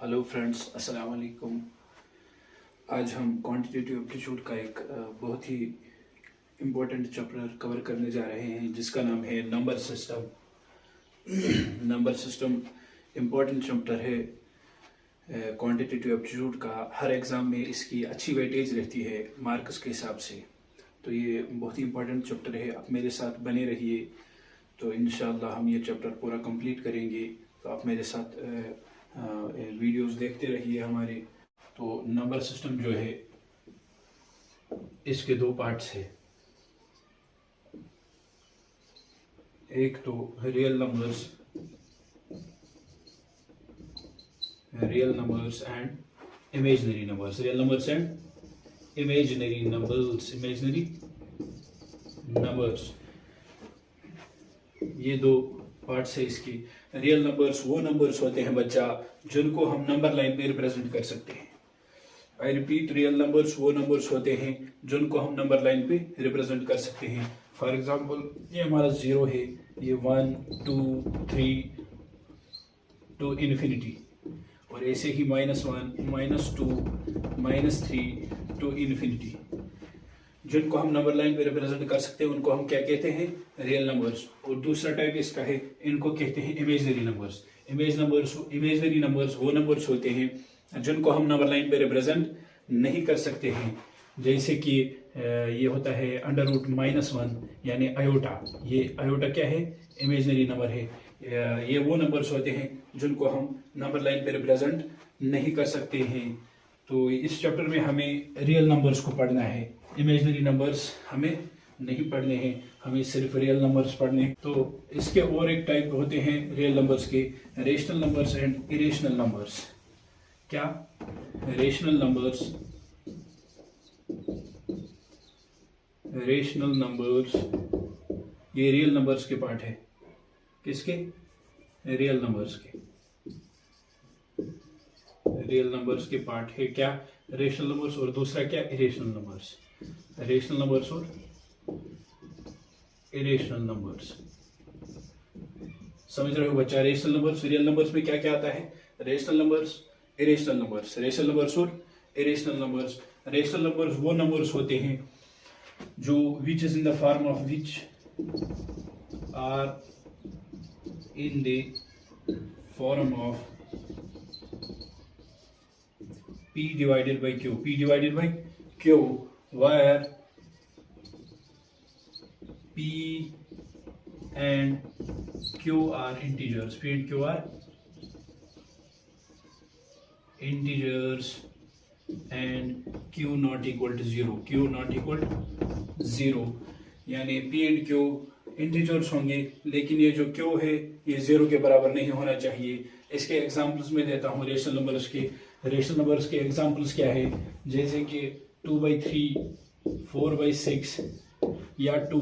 Hello friends, अस्सलाम वालेकुम। आज हम क्वांटिटेटिव एप्टीट्यूड का एक बहुत ही इम्पोर्टेंट चैप्टर कवर करने जा रहे हैं जिसका नाम है number system. Number system important chapter है क्वांटिटेटिव एप्टीट्यूड का। हर एग्ज़ाम में इसकी अच्छी वेटेज रहती है मार्क्स के हिसाब से, तो ये बहुत ही इम्पोर्टेंट चैप्टर है। आप मेरे साथ बने रहिए, तो इंशाअल्लाह हम ये चैप्टर पूरा कंप्लीट करेंगे। तो आप मेरे साथ वीडियोस देखते रहिए हमारे। तो नंबर सिस्टम जो है इसके दो पार्ट्स है। एक तो real numbers and imaginary numbers. Real numbers and imaginary numbers, ये दो पार्ट्स है इसकी। रियल नंबर्स वो नंबर्स होते हैं बच्चा जिनको हम नंबर लाइन पे रिप्रेजेंट कर सकते हैं। आई रिपीट, रियल नंबर्स वो नंबर्स होते हैं जिनको हम नंबर लाइन पे रिप्रेजेंट कर सकते हैं। फॉर एग्जांपल, ये हमारा 0 है, ये 1 2 3 टू इन्फिनिटी, और ऐसे ही -1 -2 -3 टू इन्फिनिटी। जिनको हम नंबर लाइन पे रिप्रेजेंट कर सकते हैं उनको हम क्या कहते हैं? Real numbers. और दूसरा टाइप इसका है, इनको कहते हैं इमेजिनरी नंबर्स। इमेजिनरी नंबर्स वो नंबर्स होते हैं जिनको हम नंबर लाइन पे रिप्रेजेंट नहीं कर सकते हैं। जैसे कि ये होता है √-1 यानी आयोटा। ये आयोटा क्या है? इमेजिनरी नंबर है। ये वो नंबर्स होते हैं जिनको हम नंबर लाइन पे रिप्रेजेंट नहीं कर सकते हैं। तो इस चैप्टर में हमें रियल नंबर्स को पढ़ना है, इमेजिनरी नंबर्स हमें नहीं पढ़ने हैं, हमें सिर्फ रियल नंबर्स पढ़ने हैं। तो इसके और एक टाइप होते हैं रियल नंबर्स के, rational numbers and irrational numbers. क्या? रेशनल नंबर्स ये रियल नंबर्स के पार्ट है। किसके? रियल नंबर्स के। रियल नंबर्स के पार्ट है क्या? Rational numbers. और दूसरा क्या? Irrational numbers. रेशनल नंबर्स और इरेशनल नंबर्स। समझ रहे हो बच्चा? रेशनल नंबर्स, रियल नंबर्स में क्या क्या आता है? Rational numbers, irrational numbers. Rational numbers और इरेशनल नंबर्स। रेशनल नंबर्स वो नंबर्स होते हैं जो which is in the form of which are in the form of P divided by Q. P divided by Q, where P and Q are integers. P and Q are integers and Q not equal to 0. Q not equal to 0. यानी P and Q integers होंगे, लेकिन ये जो Q है ये 0 के बराबर नहीं होना चाहिए। इसके एग्जाम्पल्स में देता हूँ रेशनल नंबर्स के। रेशनल नंबर्स के एग्जाम्पल्स क्या है? जैसे कि 2/3, 4/6 या 2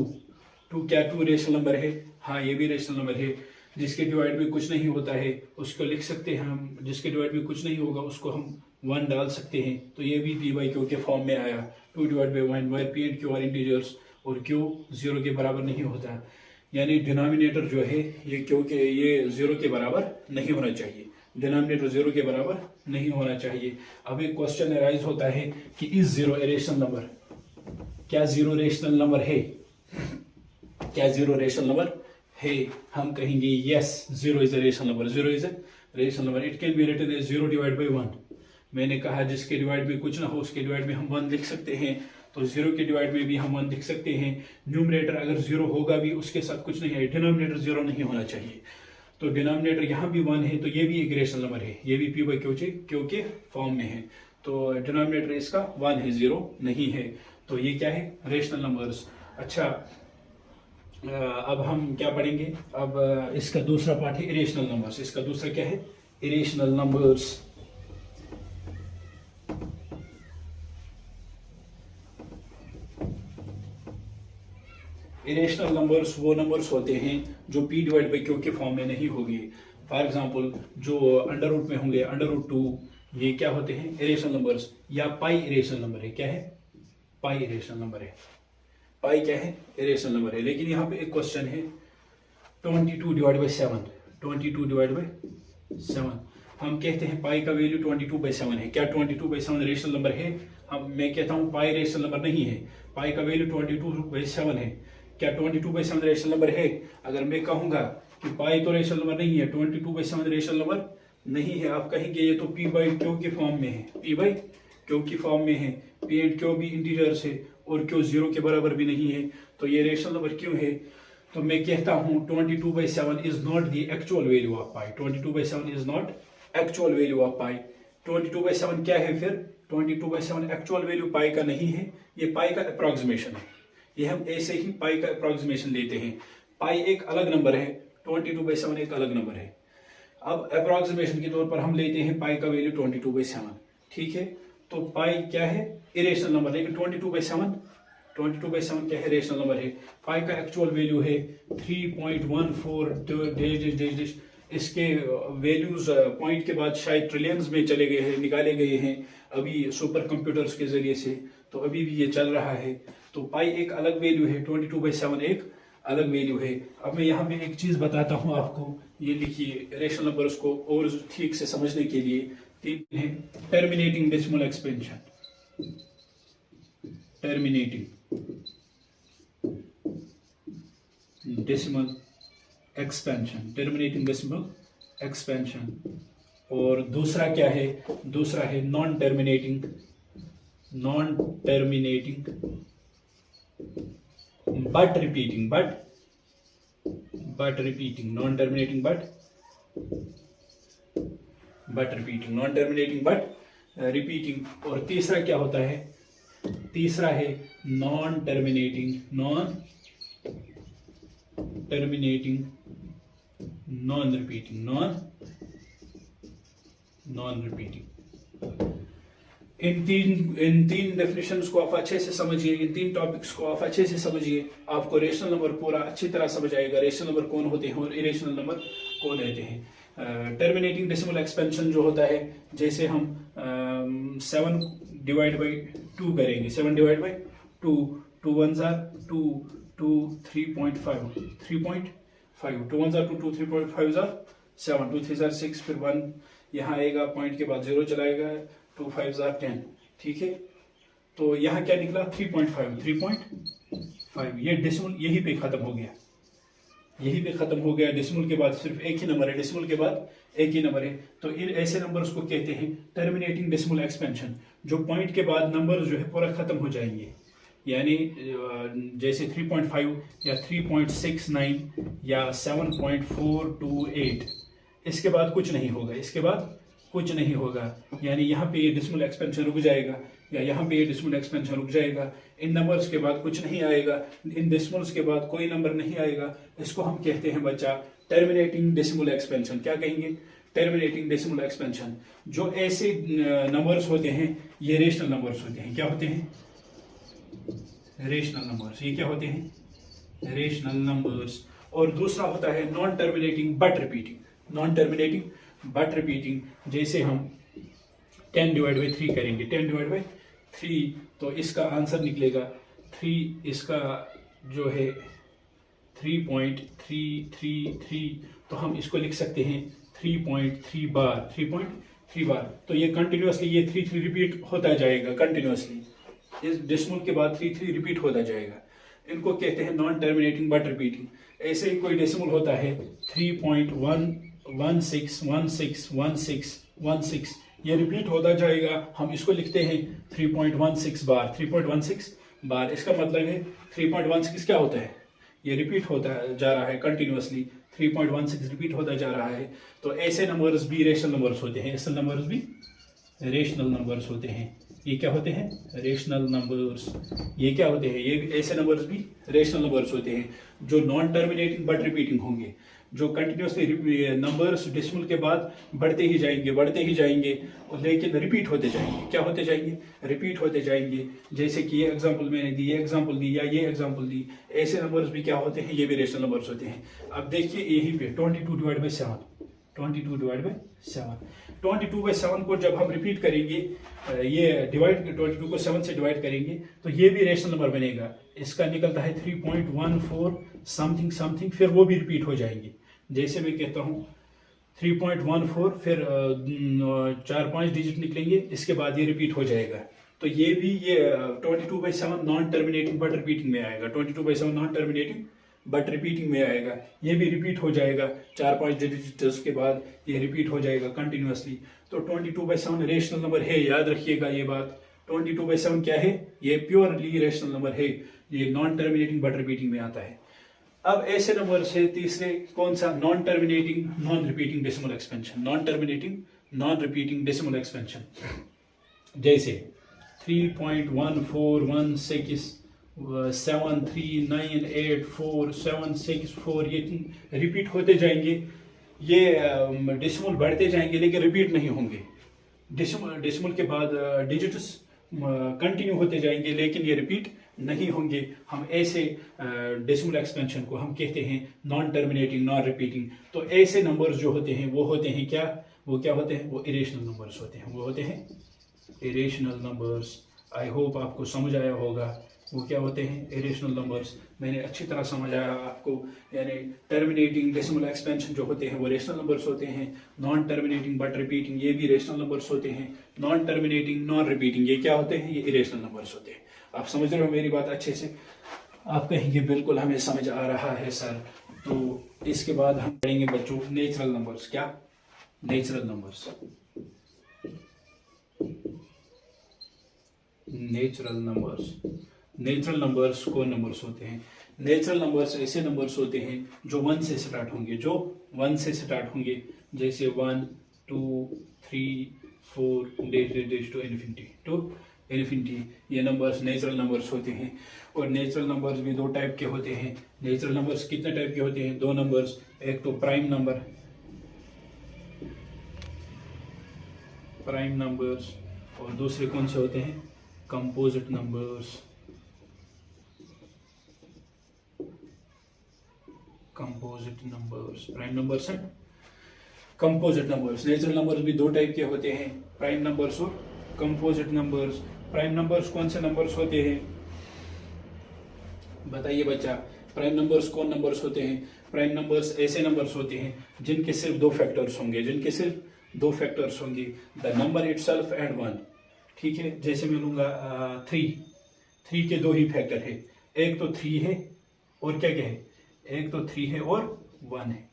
क्या 2 रेशनल नंबर है? हाँ, ये भी रेशनल नंबर है। जिसके डिवाइड में कुछ नहीं होता है उसको लिख सकते हैं हम, जिसके डिवाइड में कुछ नहीं होगा उसको हम 1 डाल सकते हैं। तो ये भी P/Q के फॉर्म में आया, 2/1, where P and Q are integers और Q 0 के बराबर नहीं होता। यानी डिनोमिनेटर जो है ये Q के ये 0 के बराबर नहीं होना चाहिए। डिनोमिनेटर 0 के बराबर नहीं होना चाहिए। अब एक क्वेश्चन अराइज होता है कि इज 0 ए रेशनल नंबर? क्या 0 रेशनल नंबर है? क्या 0 रेशनल नंबर है? हम कहेंगे yes, 0 is a rational number. 0 is a rational number. It can be written as 0 divide by 1। मैंने कहा जिसके डिवाइड में कुछ ना हो उसके डिवाइड में हम 1 लिख सकते हैं, तो 0 के डिवाइड में भी हम 1 लिख सकते हैं। न्यूमरेटर अगर 0 होगा भी उसके साथ कुछ नहीं है, डिनोमिनेटर 0 नहीं होना चाहिए। तो डिनोमिनेटर यहाँ भी 1 है, तो ये भी एक रेशनल नंबर है, ये भी P/Q के फॉर्म में है। तो डिनोमिनेटर इसका 1 है, 0 नहीं है। तो ये क्या है? Rational numbers. अच्छा, अब हम क्या पढ़ेंगे? अब इसका दूसरा पार्ट है इरेशनल नंबर्स। इसका दूसरा क्या है? Irrational numbers. इरेशनल नंबर्स वो नंबर्स होते हैं जो P/Q के फॉर्म में नहीं होंगे। फॉर एग्जांपल, जो अंडर रूट में होंगे, √2, ये क्या होते हैं? Irrational numbers. या पाई इरेशनल नंबर है। क्या है? पाई इरेशनल नंबर है। पाई क्या है? इरेशनल नंबर है। लेकिन यहाँ पे एक क्वेश्चन है, 22/7। 22/7 हम कहते हैं पाई का वैल्यू 22/7 है। क्या 22/7 रेशनल नंबर है? मैं कहता हूँ पाई रेशनल नंबर नहीं है, पाई का वैल्यू 22/7 है। क्या 22/7 रेशनल नंबर है? अगर मैं कहूँगा कि पाई तो रेशनल नंबर नहीं है, 22/7 रेशनल नंबर नहीं है, आप कहेंगे ये तो p/q के फॉर्म में है, p/q की फॉर्म में है, p एंड q भी इंटीजर्स है और q 0 के बराबर भी नहीं है, तो ये रेशनल नंबर क्यों है? तो मैं कहता हूँ 22/7 is not the actual value of pi. 22/7 is not actual value of pi. 22/7 क्या है फिर? 22/7 एक्चुअल वैल्यू पाई का नहीं है, ये पाई का अप्रोक्सीमेशन है। ये हम ऐसे ही पाई का अप्रोक्सीमेशन लेते हैं। पाई एक अलग नंबर है, 22/7 एक अलग नंबर है। अब अप्रोक्सीमेशन के तौर पर हम लेते हैं पाई का वैल्यू 22/7, ठीक है। तो पाई क्या है? इरेशनल नंबर, लेकिन 22/7 क्या है? रेशनल नंबर है। पाई का एक्चुअल वैल्यू है 3.14 इसके वैल्यूज पॉइंट के बाद शायद ट्रिलियंस में चले गए हैं, निकाले गए हैं अभी सुपर कंप्यूटर्स के जरिए से, तो अभी भी ये चल रहा है। तो पाई एक अलग वैल्यू है, 22/7 एक अलग वैल्यू है। अब मैं यहाँ पे एक चीज बताता हूँ आपको, ये लिखिए रेशनल नंबर्स को और ठीक से समझने के लिए। तीन है terminating decimal expansion, terminating decimal expansion, terminating decimal expansion. और दूसरा क्या है? दूसरा है non terminating but repeating, but repeating, non terminating but repeating, non terminating but repeating। और तीसरा क्या होता है? तीसरा है non terminating, non repeating, non repeating। इन तीन डेफिनेशंस को आप अच्छे से समझिए, इन तीन टॉपिक्स को आप अच्छे से समझिए, आपको रेशनल नंबर पूरा अच्छी तरह समझ आएगा, रेशनल नंबर कौन होते हैं और इरेशनल नंबर कौन रहते हैं। टर्मिनेटिंग डेसिमल एक्सपेंशन जो होता है, जैसे हम 7/2 करेंगे, 7/2, 2 1s are 2, 2 3.5, 2 1s are 2, 2 3.5 are 7, 2 3s are 6, फिर 1 यहाँ आएगा, पॉइंट के बाद 0 चलाएगा, 2 5s are 10, ठीक है। तो यहाँ क्या निकला? 3.5, ये डेसिमल यहीं पे खत्म हो गया, यहीं पे खत्म हो गया। डेसिमल के बाद सिर्फ एक ही नंबर है, डेसिमल के बाद एक ही नंबर है। तो इन ऐसे नंबर्स को कहते हैं टर्मिनेटिंग डेसिमल एक्सपेंशन, जो पॉइंट के बाद नंबर जो है पूरा खत्म हो जाएंगे। यानी जैसे 3.5 या 3.69 या 7.428, इसके बाद कुछ नहीं होगा, इसके बाद कुछ नहीं होगा। यानी यहाँ पे ये डेसिमल एक्सपेंशन रुक जाएगा या यहाँ पे ये डेसिमल एक्सपेंशन रुक जाएगा। इन नंबर्स के बाद कुछ नहीं आएगा, इन डेसिमल्स के बाद कोई नंबर नहीं आएगा। इसको हम कहते हैं बच्चा टर्मिनेटिंग डेसिमल एक्सपेंशन। क्या कहेंगे? Terminating decimal expansion. जो ऐसे नंबर्स होते हैं ये रेशनल नंबर्स होते हैं। क्या होते हैं? Rational numbers. ये क्या होते हैं? Rational numbers. और दूसरा होता है non terminating but repeating, non terminating but repeating. जैसे हम 10/3 करेंगे, 10/3, तो इसका आंसर निकलेगा 3, इसका जो है 3.333, तो हम इसको लिख सकते हैं 3.3 बार, 3.3 बार। तो ये कंटिन्यूअसली ये 3 रिपीट होता जाएगा कंटिन्यूअसली, इस डेसिमल के बाद 3 रिपीट होता जाएगा। इनको कहते हैं नॉन टर्मिनेटिंग बट रिपीटिंग। ऐसे ही कोई डेसिमल होता है 3.116161616, ये रिपीट होता जाएगा। हम इसको लिखते हैं 3.16 बार, 3.16 बार। इसका मतलब है 3.16 क्या होता है? ये रिपीट होता जा रहा है कंटिन्यूअसली, 3.16 रिपीट होता जा रहा है। तो ऐसे नंबर्स भी रेशनल नंबर्स होते हैं, ऐसे नंबर्स भी रेशनल नंबर्स होते हैं। ये क्या होते हैं? Rational numbers. ये क्या होते हैं? ये ऐसे नंबर्स भी रेशनल नंबर्स होते हैं जो नॉन टर्मिनेटिंग बट रिपीटिंग होंगे, जो कंटिन्यूसली नंबर्स डेसिमल के बाद बढ़ते ही जाएंगे, बढ़ते ही जाएंगे, लेकिन रिपीट होते जाएंगे। क्या होते जाएंगे? रिपीट होते जाएंगे। जैसे कि ये एग्जांपल मैंने दी, ये एग्जांपल दी या ये एग्जांपल दी, ऐसे नंबर्स भी क्या होते हैं? ये भी रेशनल नंबर्स होते हैं। अब देखिए यहीं पे 22/7, 22/7, 22/7 को जब हम रिपीट करेंगे, ये डिवाइड 22 को 7 से डिवाइड करेंगे, तो ये भी रेशनल नंबर बनेगा। इसका निकलता है 3.14 समथिंग समथिंग, फिर वो भी रिपीट हो जाएंगे। जैसे मैं कहता हूँ 3.14, फिर 4-5 डिजिट निकलेंगे, इसके बाद ये रिपीट हो जाएगा। तो ये भी ये 22/7 नॉन टर्मिनेटिंग बट रिपीटिंग में आएगा, 22/7 नॉन टर्मिनेटिंग बट रिपीटिंग में आएगा। ये भी रिपीट हो जाएगा 4-5 डिजिट्स के बाद, ये रिपीट हो जाएगा कंटिन्यूसली। तो 22/7 रेशनल नंबर है, याद रखिएगा ये बात। 22/7 क्या है? ये प्योरली रेशनल नंबर है, ये नॉन टर्मिनेटिंग बट रिपीटिंग में आता है। अब ऐसे नंबर से तीसरे कौन सा? Non terminating non repeating decimal expansion, non terminating non repeating decimal expansion. जैसे 3.141673984764 ये रिपीट होते जाएंगे, ये डेसिमल बढ़ते जाएंगे लेकिन रिपीट नहीं होंगे। डेसिमल के बाद डिजिट्स कंटिन्यू होते जाएंगे लेकिन ये रिपीट नहीं होंगे। हम ऐसे डेसिमल एक्सपेंशन को हम कहते हैं नॉन टर्मिनेटिंग नॉन रिपीटिंग। तो ऐसे नंबर्स जो होते हैं वो होते हैं क्या? वो क्या होते हैं? वो इरेशनल नंबर्स होते हैं, वो होते हैं इरेशनल नंबर्स। आई होप आपको समझ आया होगा वो क्या होते हैं, इरेशनल नंबर्स। मैंने अच्छी तरह समझाया आपको, यानी टर्मिनेटिंग डेसिमल एक्सपेंशन जो होते हैं वो रेशनल नंबर्स होते हैं, नॉन टर्मिनेटिंग बट रिपीटिंग ये भी रेशनल नंबर्स होते हैं, नॉन टर्मिनेटिंग नॉन रिपीटिंग ये क्या होते हैं? ये इरेशनल नंबर्स होते हैं। आप समझ रहे हो मेरी बात अच्छे से? आप कहेंगे बिल्कुल हमें समझ आ रहा है सर। तो इसके बाद हम पढ़ेंगे बच्चों नेचुरल नंबर्स। क्या? Natural numbers. Natural numbers, natural numbers कौन नंबर्स होते हैं? नेचुरल नंबर्स ऐसे नंबर्स होते हैं जो 1 से स्टार्ट होंगे, जो 1 से स्टार्ट होंगे, जैसे 1 2 3 4 डैश टू इन्फिनिटी। ये नंबर्स नेचुरल नंबर्स होते हैं। और नेचुरल नंबर्स भी दो टाइप के होते हैं। नेचुरल नंबर्स कितने टाइप के होते हैं? 2 नंबर्स, एक तो प्राइम नंबर्स और दूसरे कौन से होते हैं? Composite numbers. Prime numbers and composite numbers. Natural numbers भी दो टाइप के होते हैं, प्राइम नंबर्स और कंपोजिट नंबर्स। प्राइम नंबर्स कौन से नंबर्स होते हैं? बताइए बच्चा, प्राइम नंबर्स कौन नंबर्स होते हैं? प्राइम नंबर्स ऐसे नंबर्स होते हैं जिनके सिर्फ 2 फैक्टर्स होंगे, द नंबर इटसेल्फ एंड 1। ठीक है, जैसे मैं लूंगा 3 के 2 ही फैक्टर है, एक तो 3 है और क्या है? एक तो 3 है और 1 है।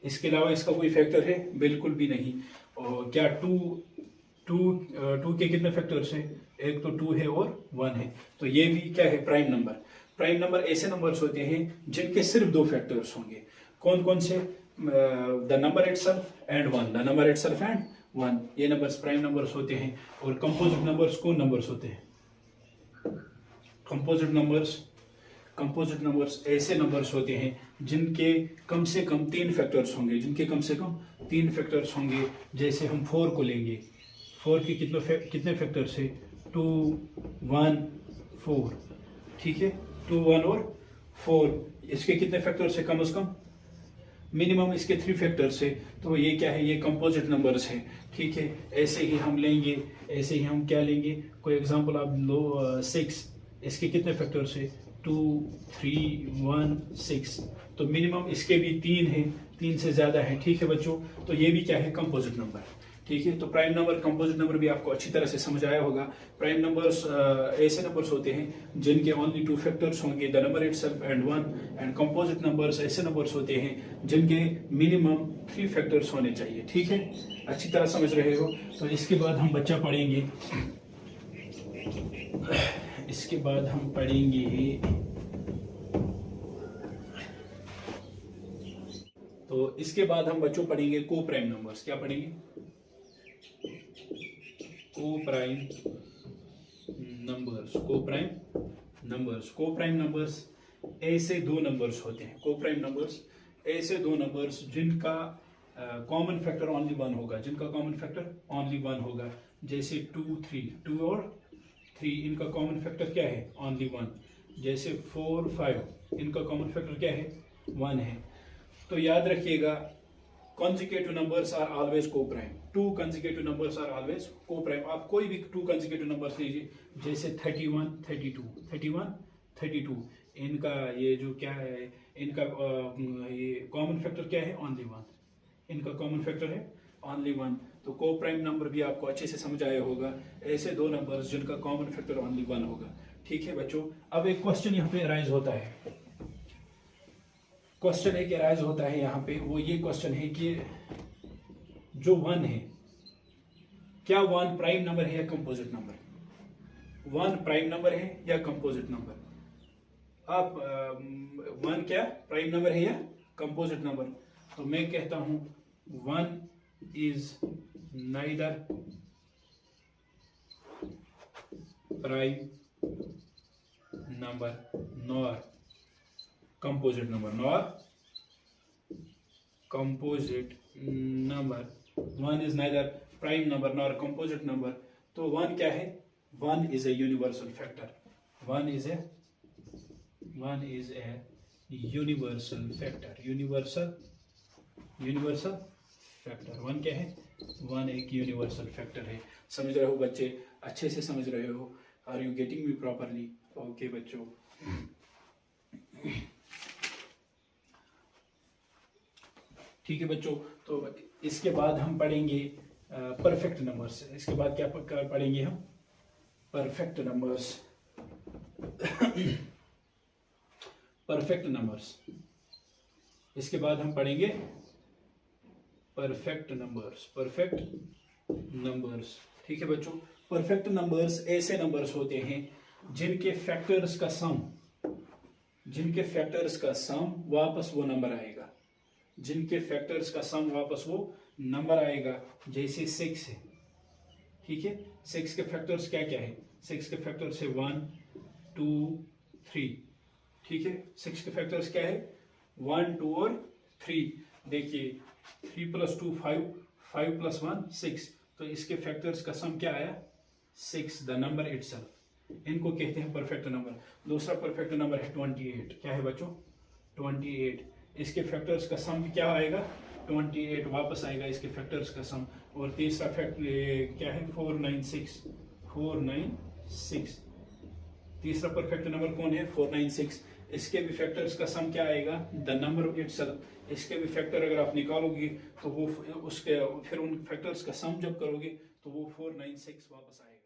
इसके अलावा इसका कोई फैक्टर है? बिल्कुल भी नहीं। और क्या 2 के कितने फैक्टर्स हैं? एक तो 2 है और 1 है। तो ये भी क्या है? Prime number. प्राइम नंबर ऐसे नंबर्स होते हैं जिनके सिर्फ 2 फैक्टर्स होंगे। कौन कौन से? The number itself and 1। ये नंबर्स प्राइम नंबर्स होते हैं। और कंपोजिट नंबर्स कौन नंबर्स होते हैं? कंपोजिट नंबर्स ऐसे नंबर्स होते हैं जिनके कम से कम 3 फैक्टर्स होंगे, जैसे हम 4 को लेंगे। 4 के कितने फैक्टर्स है? 2 1 4। ठीक है, 2 1 और 4। इसके कितने फैक्टर्स है? कम से कम मिनिमम इसके 3 फैक्टर्स है। तो ये क्या है? ये कंपोजिट नंबर्स है। ठीक है, ऐसे ही हम लेंगे, ऐसे ही हम क्या लेंगे? कोई एग्जांपल आप लो 6, इसके कितने फैक्टर्स है? 2 3 1 6। तो मिनिमम इसके भी 3 है, 3 से ज्यादा है। ठीक है बच्चों, तो ये भी क्या है? Composite number. ठीक है, तो प्राइम नंबर कंपोजिट नंबर भी आपको अच्छी तरह से समझ आया होगा। प्राइम नंबर्स ऐसे नंबर्स होते हैं जिनके ओनली 2 फैक्टर्स होंगे, the number itself and 1। And composite numbers ऐसे नंबर्स होते हैं जिनके मिनिमम 3 फैक्टर्स होने चाहिए। ठीक है, अच्छी तरह समझ रहे हो? तो इसके बाद हम बच्चा पढ़ेंगे, इसके बाद हम बच्चों पढ़ेंगे को प्राइम नंबर्स। क्या पढ़ेंगे? को प्राइम नंबर्स ऐसे 2 नंबर्स होते हैं। को प्राइम नंबर्स ऐसे 2 नंबर्स जिनका कॉमन फैक्टर ओनली 1 होगा। जैसे 2 3 और 3 इनका कॉमन फैक्टर क्या है? ओनली 1। जैसे 4 5 इनका कॉमन फैक्टर क्या है? 1 है। तो याद रखिएगा, consecutive numbers are always co-prime. 2 consecutive numbers are always co-prime. आप कोई भी 2 consecutive numbers लीजिए, जैसे 31 32। इनका ये जो क्या है, इनका ये कॉमन फैक्टर क्या है? ओनली 1। इनका कॉमन फैक्टर है ओनली 1। तो को प्राइम नंबर भी आपको अच्छे से समझ आया होगा, ऐसे दो नंबर्स जिनका कॉमन फैक्टर ओनली 1 होगा। ठीक है बच्चों, अब एक क्वेश्चन यहाँ पे अराइज होता है, क्वेश्चन एक अराइज होता है यहाँ पे, वो ये क्वेश्चन है कि जो 1 है, क्या 1 प्राइम नंबर है या कंपोजिट नंबर? 1 प्राइम नंबर है या कंपोजिट नंबर? आप 1 क्या प्राइम नंबर है या कंपोजिट नंबर? तो मैं कहता हूं 1 is neither prime number nor composite number, nor composite number. 1 is neither prime number nor composite number. तो 1 क्या है? 1 is a universal factor. 1 is a universal factor, universal factor. 1 क्या है? 1 एक यूनिवर्सल फैक्टर है। समझ रहे हो बच्चे? अच्छे से समझ रहे हो? Are you getting me properly? Okay बच्चों, ठीक है बच्चों। तो इसके बाद हम पढ़ेंगे परफेक्ट नंबर्स। इसके बाद क्या पढ़ेंगे हम? Perfect numbers. Perfect numbers. इसके बाद हम पढ़ेंगे परफेक्ट नंबर्स, परफेक्ट नंबर्स। ठीक है बच्चों, परफेक्ट नंबर्स ऐसे नंबर्स होते हैं जिनके फैक्टर्स का सम वापस वो नंबर आएगा, जिनके फैक्टर्स का सम वापस वो नंबर आएगा। जैसे 6 है, ठीक है। 6 के फैक्टर्स क्या क्या है? 6 के फैक्टर्स है 1 2 3, ठीक है। 6 के फैक्टर्स क्या है? 1 2 और 3। देखिए 3 + 2 5, 5 + 1 6। तो इसके फैक्टर्स का सम क्या आया? 6, द नंबर इटसेल्फ। इनको कहते हैं परफेक्ट नंबर। दूसरा परफेक्ट नंबर है 28। क्या है बच्चों? 28। इसके फैक्टर्स का सम क्या आएगा? 28 वापस आएगा इसके फैक्टर्स का सम। और तीसरा फैक्टर क्या है? 496, 496। तीसरा परफेक्ट नंबर कौन है? 496। इसके भी फैक्टर्स का सम क्या आएगा? The number itself. इसके भी फैक्टर अगर आप निकालोगे तो वो उसके फिर उन फैक्टर्स का सम जब करोगे तो वो 496 वापस आएगा।